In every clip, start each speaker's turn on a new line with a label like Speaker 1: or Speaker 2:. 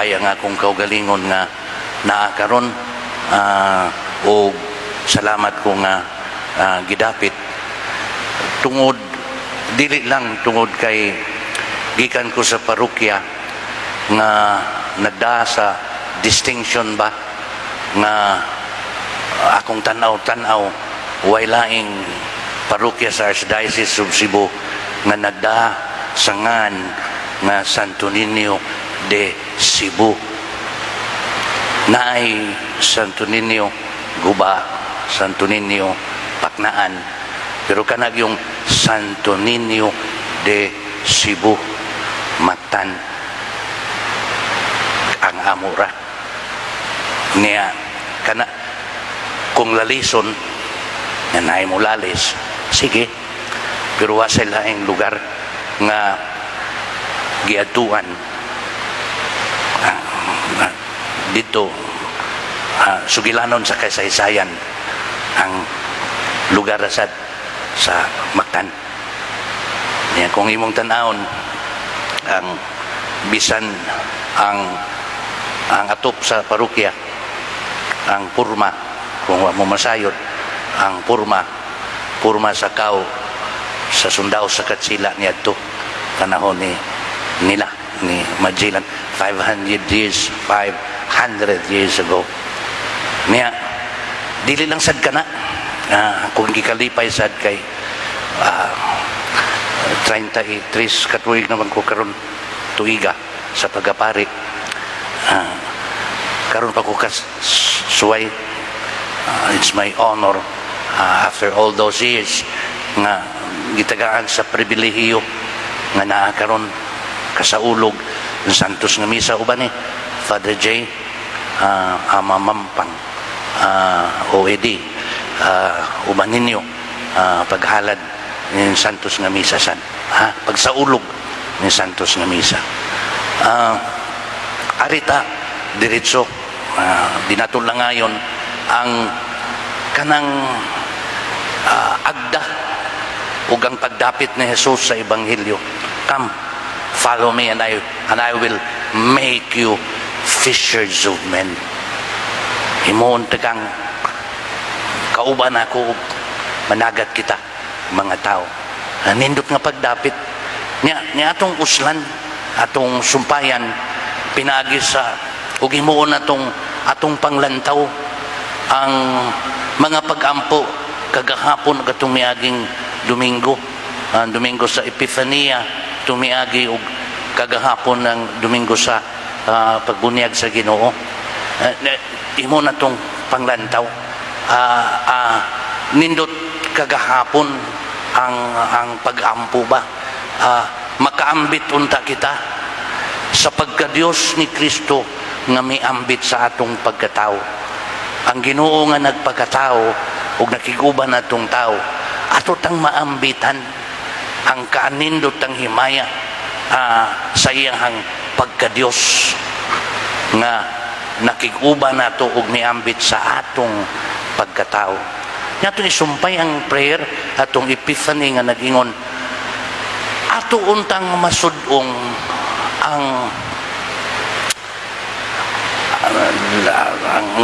Speaker 1: ay ang akong kaugalingon nga naa karon, o salamat ko nga gidapit tungod dili lang tungod kay gikan ko sa parokya nga nagda sa distinction ba nga akong tanaw-tanaw way laing parokya sa Archdiocese of Cebu nga nagda sa ngan nga Santo Niño de Cebu. Naay Santo Niño Guba, Santo Niño Paknaan, pero kanag yung Santo Niño de Cebu Mactan ang amura niya kana kung lalison na naay mo lalis, sige, pero wasa laing lugar nga giatuan dito sugilanon sa kasaysayan ang lugar asad sa Mactan. Yan, kung imong tanawon ang bisan ang atop sa parokya, ang purma, kung wa mo masayod, ang purma sa kao sa Sundao sa Katsila niadto panahon nila ni Magellan 500 years ago niya. Dili lang sad kana kung gikalipay sad kay 33 katuig naman ko karon tuiga sa pagapari, karon pa ko suway. It's my honor after all those years nga gitagaan sa pribilehiyo nga naa karon kasaulog ng Santos nga Misa uban Father J. Amamampang OED uban ninyo paghalad ng Santos nga Misa san pagsaulog ng Santos nga Misa. Arita diretso dinatol lang ngayon ang kanang agda ug ang pagdapit ni Jesus sa ebanghelyo. Come, follow me and I will make you fishers of men. Himoon tegang kauban ako managat kita mga tao. Nindot nga pagdapit niya atong uslan, atong sumpayan pinagi sa ug himuon atong panglantaw ang mga pag-ampo kagahapon katong miaging Domingo, Domingo sa Epifania, tumiagi og kagahapon ng Domingo sa pagbunyag sa Ginoo. Imo na tong panglantaw, nindot kagahapon ang pag-ampo ba, makaambit unta kita sa pagka-Dios ni Kristo nga miambit sa atong pagkatao. Ang Ginoo nga nagpagkatao ug nakiguban atong tao, ato tang maambitan ang kaanindot ang himaya sa iyang pagka-Dios nga nakiguban nato ug miambit sa atong pagkatao. Nato isumpay ang prayer atong Epiphany nga nagingon ato untang masud-ong ang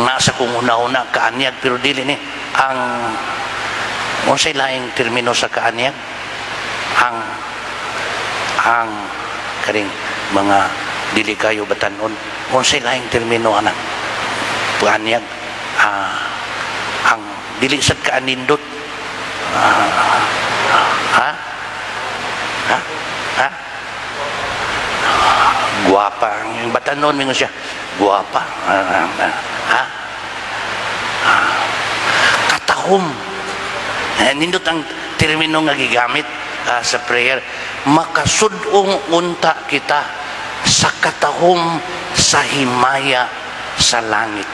Speaker 1: nasa kong una-una kaanyag, pero dili ni ang unsay laing termino sa kaanyag, ang karing mga dili kayo batanon, unsay laing termino anak kaanyag, ang dili sad kaanindot, guwapa ang batanon mingon siya guwapa, katahom, nindot ang termino nga gigamit sa prayer, makasud-ong unta kita sa katahom sa himaya sa langit.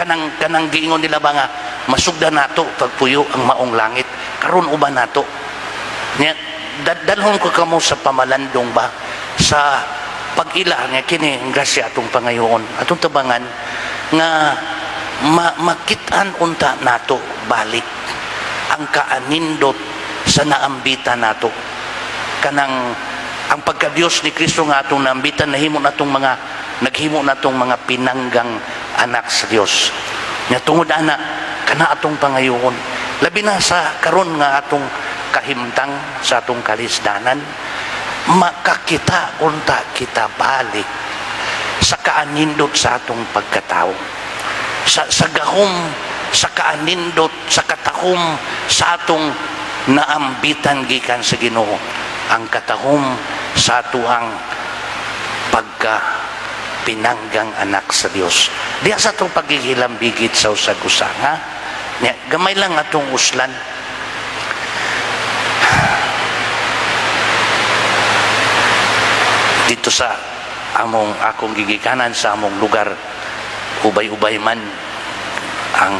Speaker 1: Kanang giingon nila ba nga masugda nato pagpuyo ang maong langit, karon uban nato dalhon ko kamo sa pamalandong ba sa pag-ila nga kini ang grasya atong pangayoon, atong tabangan nga makitaan unta nato balik ang kaanindot sa naambita nato kanang ang pagka-Dios ni Kristo nga atong naambitan, naghimo natong mga pinanggang anak sa Dios. Nya tungod ana kana atong pangayoon, labi na sa karon nga atong kahimtang sa atong kalisdanan, makakita unta kita balik sa kaanindot sa atong pagkatao, sa gahom, sa kaanindot, sa katahom sa atong naambitan gikan sa Ginoo, ang katahom sa atuang pagka pinanggang anak sa Dios. Diya sa itong paghihilambigit sa usag-usa, ha? Gamay lang atong uslan. Dito sa akong gigikanan sa among lugar, ubay-ubay man ang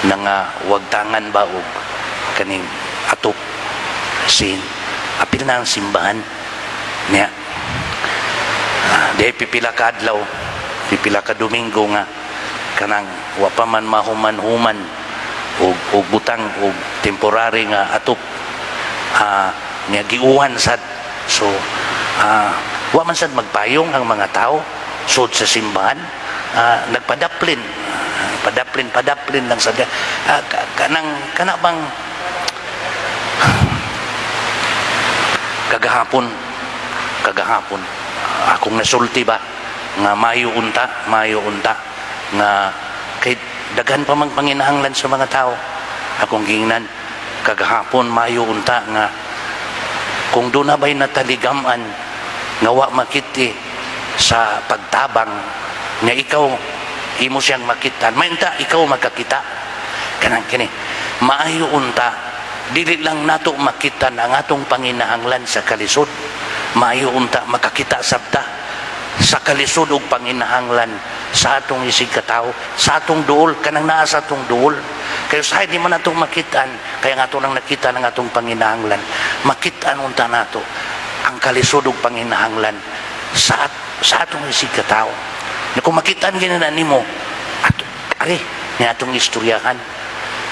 Speaker 1: nangawagtangan ba o kaning atop sin apil na ang simbahan niya. Di pipila ka adlaw, pipila ka Domingo nga kanang wa pa man mahuman-human o butang o temporary nga atop niya giuwan sad. So wa man sad magpayong ang mga tao sud sa simbahan, nagpadaplin lang sa kana bang kagahapon akong nasulti ba nga mayo unta nga kay daghan pa mang panginahanglan sa mga tao. Akong gingnan kagahapon mayo unta nga kung doon na ba'y nataligaman nga wa makiti sa pagtabang nga ikaw imo siyang makitan, mainta ikaw makakita kanang kini maayo unta, dili lang nato makitan ang atong panginahanglan sa kalisod, maayo unta makakita sabta sa kalisod ug panginahanglan sa atong isig katao, sa atong duol, kanang naa sa atong duol. Kaya sa di man natong makitaan, kaya nga ato nang nakita ng atong panginahanglan, makitaan unta nato ang kalisod ug panginahanglan sa atong isig katao. Na kung makitaan gina nimo ari ni atong istoryahan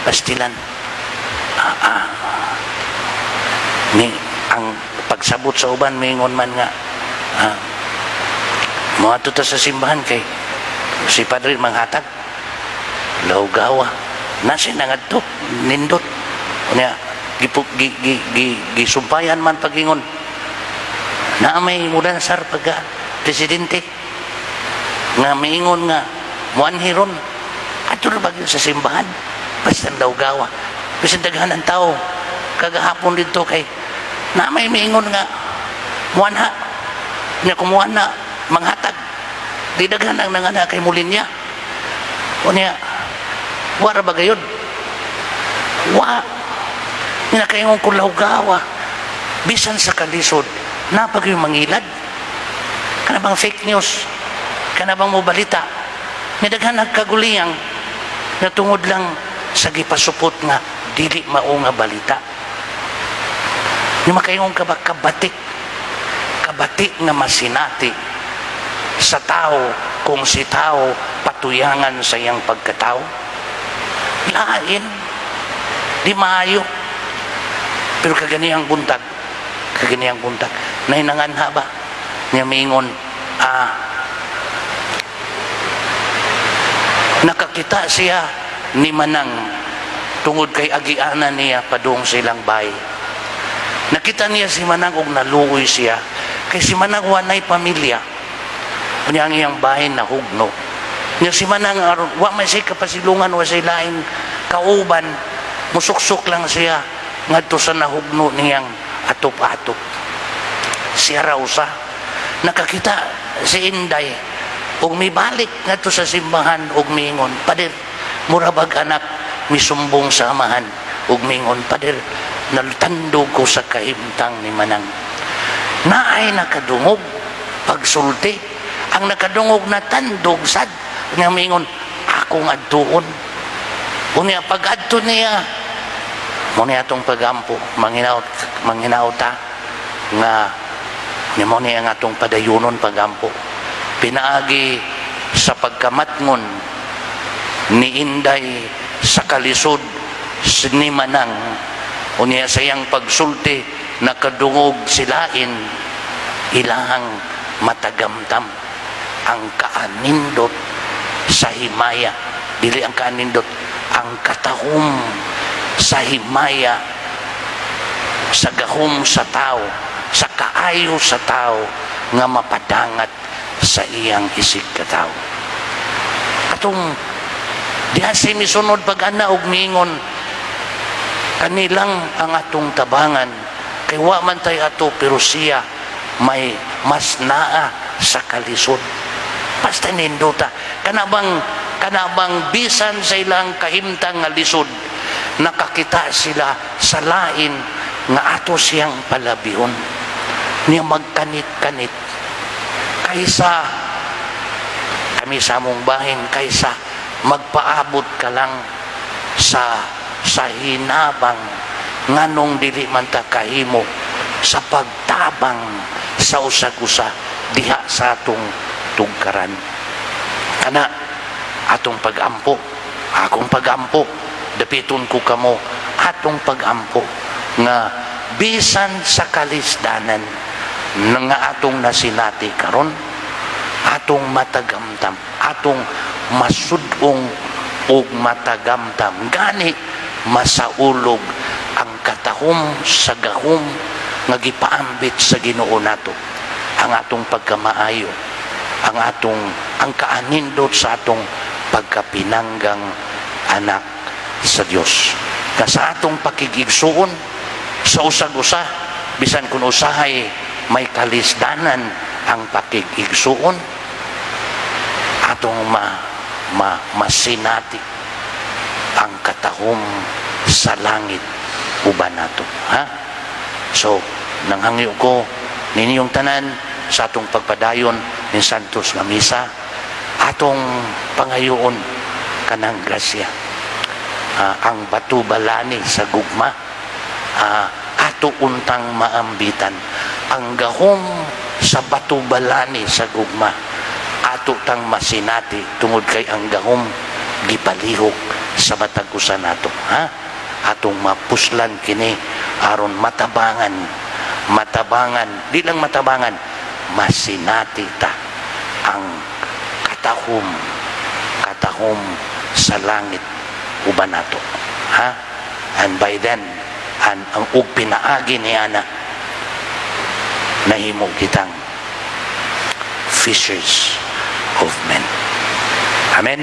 Speaker 1: pastilan ni ang pagsabot sa uban mingon man nga moadto ta sa simbahan kay si Padre manghatag lawgawa nasi nangadto nindot unya gisumpayan man pagingon na may mudan sar pagka presidente nga miingon nga muanhiron ato na bagyo sa simbahan basta daw gawa kasi daghan ang tao kagahapon dito kay na may miingon nga muanha niya kumuha na manghatag di daghan ang nangana kay Mulinya o niya wara ba gayon nakaingon ko gawa bisan sa kalisod napag yung mangilad kana bang fake news kana bang mobalita nga daghan nagkaguliyang na tungod lang sa gipasupot nga dili mao nga balita. Ni makaingon ka ba kabati nga masinati sa tao kung si tao patuyangan sa iyang pagkatao? Lain di maayo. Pero kaganiyang buntag nahinanganha ba niya miingon nakakita siya ni Manang tungod kay agianan niya padung silang bay. Nakita niya si Manang og naluoy siya kay si Manang wanay pamilya unya ang iyang bahay na hugno niya si Manang wa man siya kapasilungan wa siya lain kauban musuksok lang siya ngadto sa nahugno niyang atop-atop. Siya raw sa nakakita si Inday ug mibalik ngadto sa simbahan ug miingon Pader murabag anak misumbong sa amahan ug miingon Pader naltandog ko sa kahimtang ni Manang naay nakadungog pagsulti ang nakadungog na tandog sad nga miingon akong adtuon unya pag-adto niya mo niya atong pagampo manghinaot ta nga ni mo niya nga atong padayunon pagampo pinaagi sa pagkamatngon ni Inday sa kalisod ni Manang unya sa iyang pagsulti nakadungog silain ilahang matagamtam ang kaanindot sa himaya, dili ang kaanindot, ang katahom sa himaya, sa gahom sa tao, sa kaayo sa tao nga mapadangat sa iyang isig katao. Atong diha say misunod pag-ana og mingon kanilang ang atong tabangan kay wa man tay ato pero siya may mas naa sa kalisod. Basta ninduta kanabang bisan sa ilang kahimtang nga lisod nakakita sila sa lain nga ato siyang palabihon niya magkanit-kanit kaysa kami sa among bahin, kaysa magpaabot ka lang sa hinabang nganong dili man ta kahimo sa pagtabang sa usag-usa diha sa atong tugkaran. Kana atong pagampo, akong pagampo, dapiton ko kamo atong pagampo nga bisan sa kalisdanan nga atong nasinati karon, atong matagamtam, atong masudong og matagamtam gani masaulog ang katahom sa gahom nga gipaambit sa Ginoo nato, ang atong pagkamaayo, ang kaanindot sa atong pagkapinanggang anak sa Dios. Nga sa atong pakigigsuon sa usag-usa, bisan kun usahay may kalisdanan ang pakigigsuon, atong masinati ang katahom sa langit uban nato. So nanghangyo ko ninyong tanan sa atong pagpadayon ni Santos nga misa, atong pangayoon kanang grasya, ang batubalani sa gugma, ato untang maambitan ang gahom sa batubalani sa gugma, ato tang masinati tungod kay ang gahom gipalihok sa matag usa nato. Atong mapuslan kini aron matabangan, di lang matabangan, masinati ta ang katahom sa langit uban nato. And by then, ang ug pinaagi ni ana, nahimo kitang fishers of men. Amen.